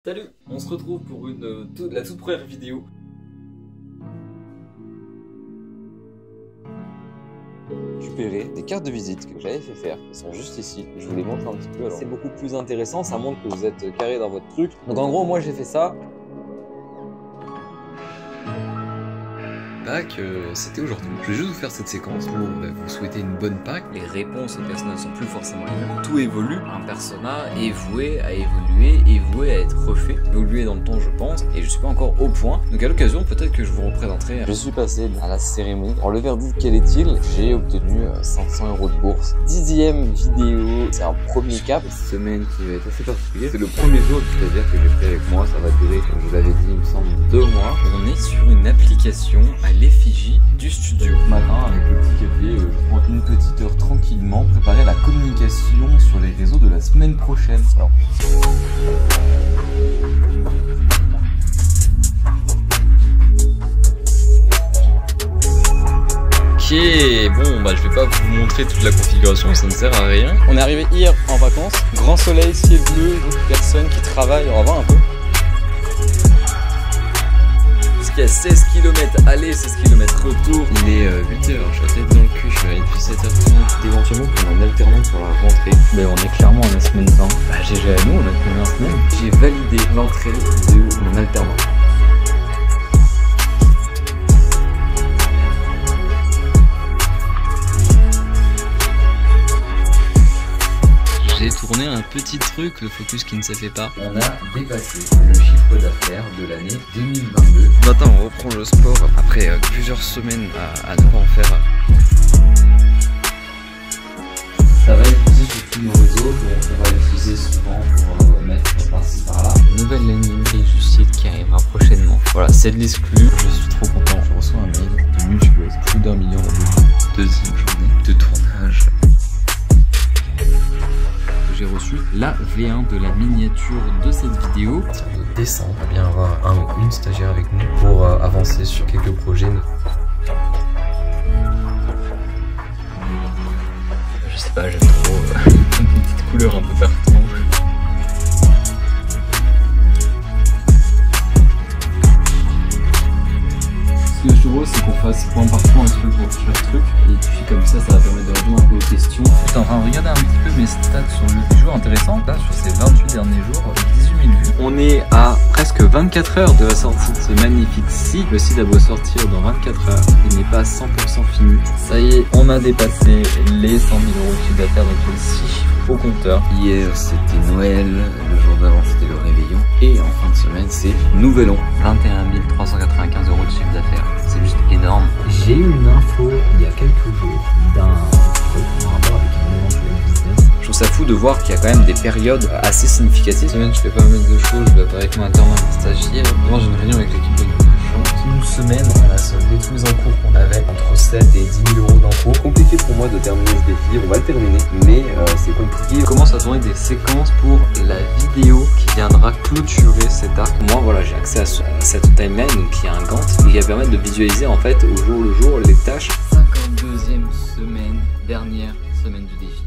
Salut, on se retrouve pour la toute première vidéo. Récupérer des cartes de visite que j'avais fait faire, qui sont juste ici. Je vous les montre un petit peu. C'est beaucoup plus intéressant, ça montre que vous êtes carré dans votre truc. Donc en gros, moi j'ai fait ça. Pâques, c'était aujourd'hui. Je vais juste vous faire cette séquence pour vous souhaiter une bonne Pâques. Les réponses aux personnages ne sont plus forcément les mêmes. Tout évolue. Un personnage est voué à évoluer et voué à être refait. Évoluer dans le temps, je pense, et je suis pas encore au point. Donc à l'occasion, peut-être que je vous représenterai. Je suis passé à la cérémonie. Alors le verdict, quel est-il? J'ai obtenu 500 € de bourse. 10e vidéo, c'est un premier cap. Cette semaine qui va être assez particulière. C'est le premier jour du stagiaire que j'ai fait avec moi. Ça va durer, comme je vous l'avais dit, il me semble, 2 mois. On est sur une application à l'effigie du studio. Matin, avec le petit café, je prends une petite heure tranquillement, préparer la communication sur les réseaux de la semaine prochaine. Alors. Ok, bon bah je vais pas vous montrer toute la configuration, ça ne sert à rien. On est arrivé hier en vacances, grand soleil, ciel bleu, personne qui travaille, on va voir un peu. Il y a 16 km aller, 16 km retour. Il est 8h, je suis la tête dans le cul, je suis allé depuis 7h30. Éventuellement pour un alternant pour la rentrée. Mais on est clairement en la semaine 20. Bah GG à nous, on a combien de semaines? J'ai validé l'entrée de mon alternant. J'ai tourné un petit truc, le focus qui ne se fait pas. On a dépassé le chiffre d'affaires de l'année 2022. Maintenant on reprend le sport après plusieurs semaines à ne pas en faire. Ça va être diffusé sur tous nos réseaux, donc on va l'utiliser souvent pour mettre par-ci par-là. Nouvelle landing page du site qui arrivera prochainement. Voilà, c'est de l'exclu. Je suis trop content, je reçois un mail de multipleuse, plus d'1 million d'abonnés. Deuxième journée de tournage. J'ai reçu la V1 de la miniature de cette vidéo. À partir de décembre, on va bien avoir un ou une stagiaire avec nous pour avancer sur quelques projets. Je sais pas, j'aime trop une petite couleur un peu partout. Ce que je te propose, c'est qu'on fasse point par point un petit peu pour chaque truc. Et puis comme ça va permettre de répondre un peu aux questions. J'étais en train de regarder un petit peu mes stats sur le jour intéressant. Là, sur ces 28 derniers jours, 18 000 vues. On est à presque 24 heures de la sortie de ce magnifique site. Le site doit sortir dans 24 heures. Il n'est pas 100% fini. Ça y est, on a dépassé les 100 000 € de chiffre d'affaires, donc il y a 6 chiffres au compteur. Hier c'était Noël, le jour d'avant c'était le réveillon. Et en fin de semaine c'est Nouvel An. 21 395 € de chiffre d'affaires. C'est juste énorme. J'ai eu une info il y a quelques jours d'un truc en rapport avec un éventuel business. Je trouve ça fou de voir qu'il y a quand même des périodes assez significatives. Cette semaine, je fais pas mal de choses. Je dois être avec mon alternant stagiaire. Demain, j'ai une réunion avec l'équipe de gens. Une semaine, on a soldé tous les encours qu'on avait, entre 7 et 10 000 € d'encours. Compliqué pour moi de terminer ce défi, on va le terminer, mais c'est compliqué. On commence à tourner des séquences pour la vidéo qui viendra clôturer cet arc. Moi, voilà, j'ai accès à cette timeline, donc il y a un Gantt qui va permettre de visualiser en fait au jour le jour les tâches. 52e semaine, dernière semaine du défi.